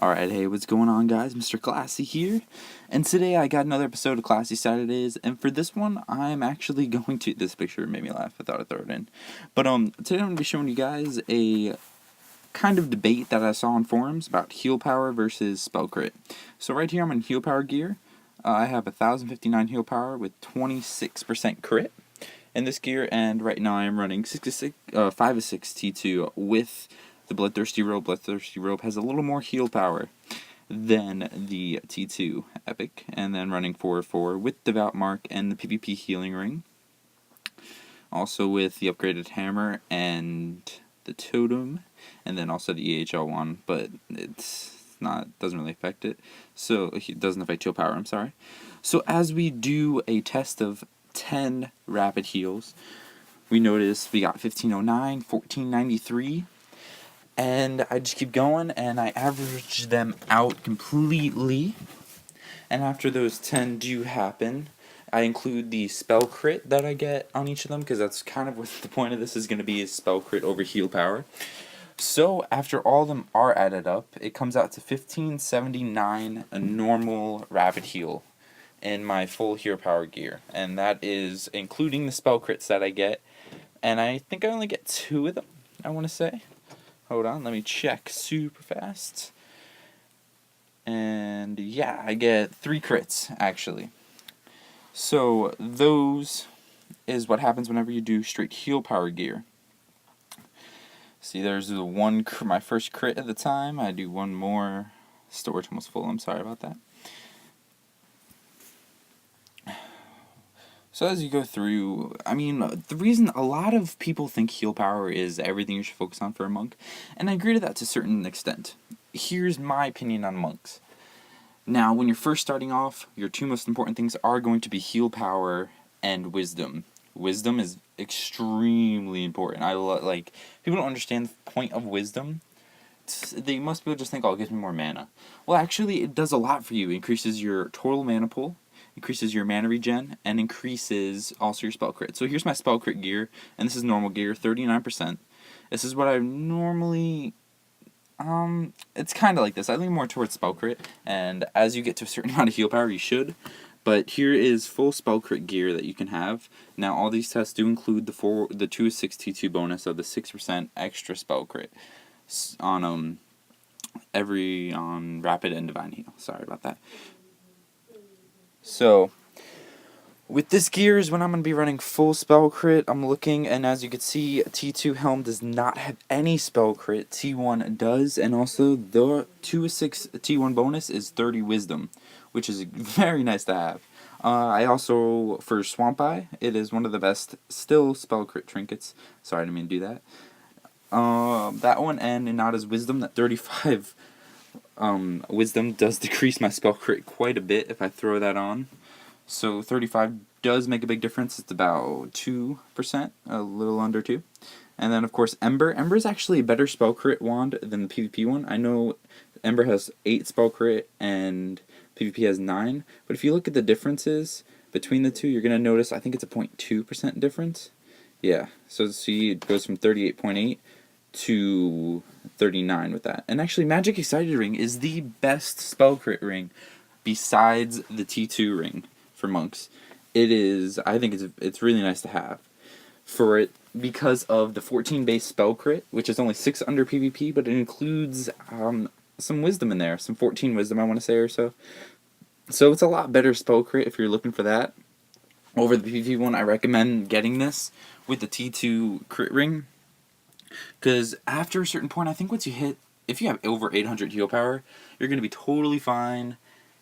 Alright, hey, what's going on, guys? Mr. Classy here, and today I got another episode of Classy Saturdays, and for this one, I'm actually going to... This picture made me laugh, I thought I'd throw it in. But, today I'm going to be showing you guys a kind of debate that I saw on forums about heal power versus spell crit. So right here, I'm in heal power gear. I have 1059 heal power with 26% crit in this gear, and right now I'm running 5 of 6 T2 with the Bloodthirsty Robe. Bloodthirsty Robe has a little more heal power than the T2 Epic, and then running 4/4 with Devout Mark and the PvP Healing Ring. Also with the upgraded hammer and the totem, and then also the EHL one, but doesn't really affect it. So it doesn't affect heal power, I'm sorry. So as we do a test of 10 rapid heals, we notice we got 1509, 1493, and I just keep going, and I average them out completely. And after those 10 do happen, I include the spell crit that I get on each of them, because that's kind of what the point of this is going to be, is spell crit over heal power. So after all of them are added up, it comes out to 1579, a normal rapid heal in my full heal power gear. And that is including the spell crits that I get. And I think I only get 2 of them, I want to say. Hold on, let me check super fast. And yeah, I get 3 crits, actually. So those is what happens whenever you do straight heal power gear. See, there's the one, my first crit at the time. I do one more. Storage almost full, I'm sorry about that. So as you go through, I mean, the reason a lot of people think heal power is everything you should focus on for a monk, and I agree to that to a certain extent. Here's my opinion on monks. Now, when you're first starting off, your 2 most important things are going to be heal power and wisdom. Wisdom is extremely important. People don't understand the point of wisdom. Most people just think, oh, it gives me more mana. Well, actually, it does a lot for you. It increases your total mana pool, increases your mana regen, and increases also your spell crit. So here's my spell crit gear, and this is normal gear, 39%. This is what I normally... it's kind of like this. I lean more towards spell crit, and as you get to a certain amount of heal power, you should. But here is full spell crit gear that you can have. Now, all these tests do include the 2 of 6 T2 bonus of the 6% extra spell crit on rapid and divine heal. Sorry about that. So with this gear is when I'm going to be running full spell crit. I'm looking, and as you can see, T2 Helm does not have any spell crit. T1 does, and also the 2 of 6 T1 bonus is 30 wisdom, which is very nice to have. I also, for Swamp Eye, it is one of the best still spell crit trinkets. Sorry, I didn't mean to do that. That one, and not as wisdom, that 35 wisdom does decrease my spell crit quite a bit if I throw that on. So 35 does make a big difference. It's about 2%, a little under 2. And then, of course, Ember. Ember is actually a better spell crit wand than the PvP one. I know Ember has 8 spell crit and PvP has 9. But if you look at the differences between the two, you're going to notice, I think it's a 0.2% difference. Yeah, so see, it goes from 38.8 to 39 with that. And actually, Magic Excited Ring is the best spell crit ring besides the T2 ring for monks. It is, I think it's really nice to have for it because of the 14 base spell crit, which is only 6 under PvP, but it includes some wisdom in there, some 14 wisdom I want to say or so. So it's a lot better spell crit if you're looking for that. Over the PvP one, I recommend getting this with the T2 crit ring, because after a certain point, I think once you hit, if you have over 800 heal power, you're going to be totally fine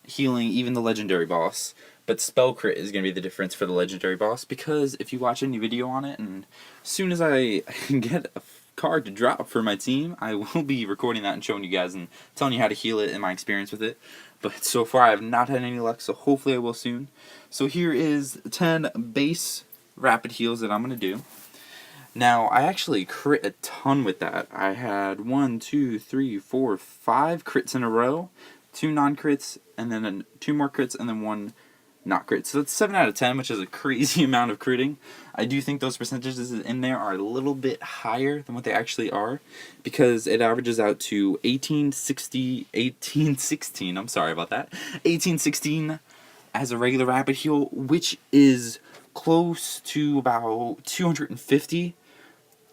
healing even the legendary boss. But spell crit is going to be the difference for the legendary boss, because if you watch any video on it, and as soon as I get a card to drop for my team, I will be recording that and showing you guys and telling you how to heal it and my experience with it. But so far I have not had any luck, so hopefully I will soon. So here is 10 base rapid heals that I'm going to do. Now, I actually crit a ton with that. I had 1, 2, 3, 4, 5 crits in a row, 2 non-crits, and then 2 more crits, and then 1 not crit. So that's 7 out of 10, which is a crazy amount of critting. I do think those percentages in there are a little bit higher than what they actually are, because it averages out to 1816, I'm sorry about that, 1816 as a regular rapid heal, which is close to about 250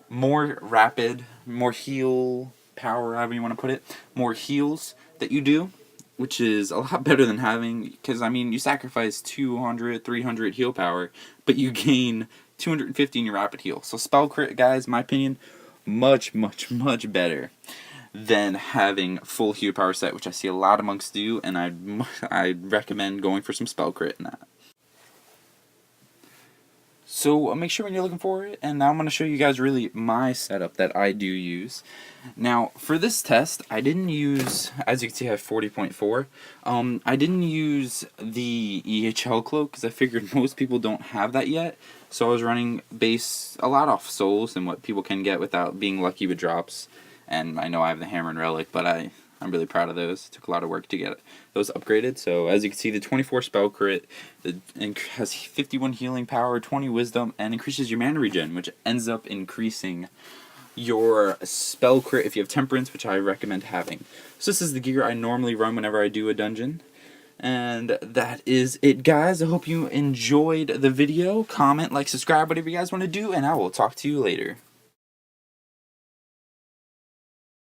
more rapid, more heal power, however you want to put it, more heals that you do, which is a lot better than having, because I mean, you sacrifice 200, 300 heal power, but you gain 250 in your rapid heal. So spell crit, guys, in my opinion, much, much, much better than having full heal power set, which I see a lot of monks do, and I'd recommend going for some spell crit in that. So make sure when you're looking for it, and now I'm going to show you guys really my setup that I do use. Now, for this test, I didn't use, as you can see I have 40.4, I didn't use the EHL cloak, because I figured most people don't have that yet, so I was running base a lot off souls and what people can get without being lucky with drops, and I know I have the hammer and relic, but I'm really proud of those. It took a lot of work to get those upgraded. So as you can see, the 24 spell crit has 51 healing power, 20 wisdom, and increases your mana regen, which ends up increasing your spell crit if you have temperance, which I recommend having. So this is the gear I normally run whenever I do a dungeon. And that is it, guys. I hope you enjoyed the video. Comment, like, subscribe, whatever you guys want to do, and I will talk to you later.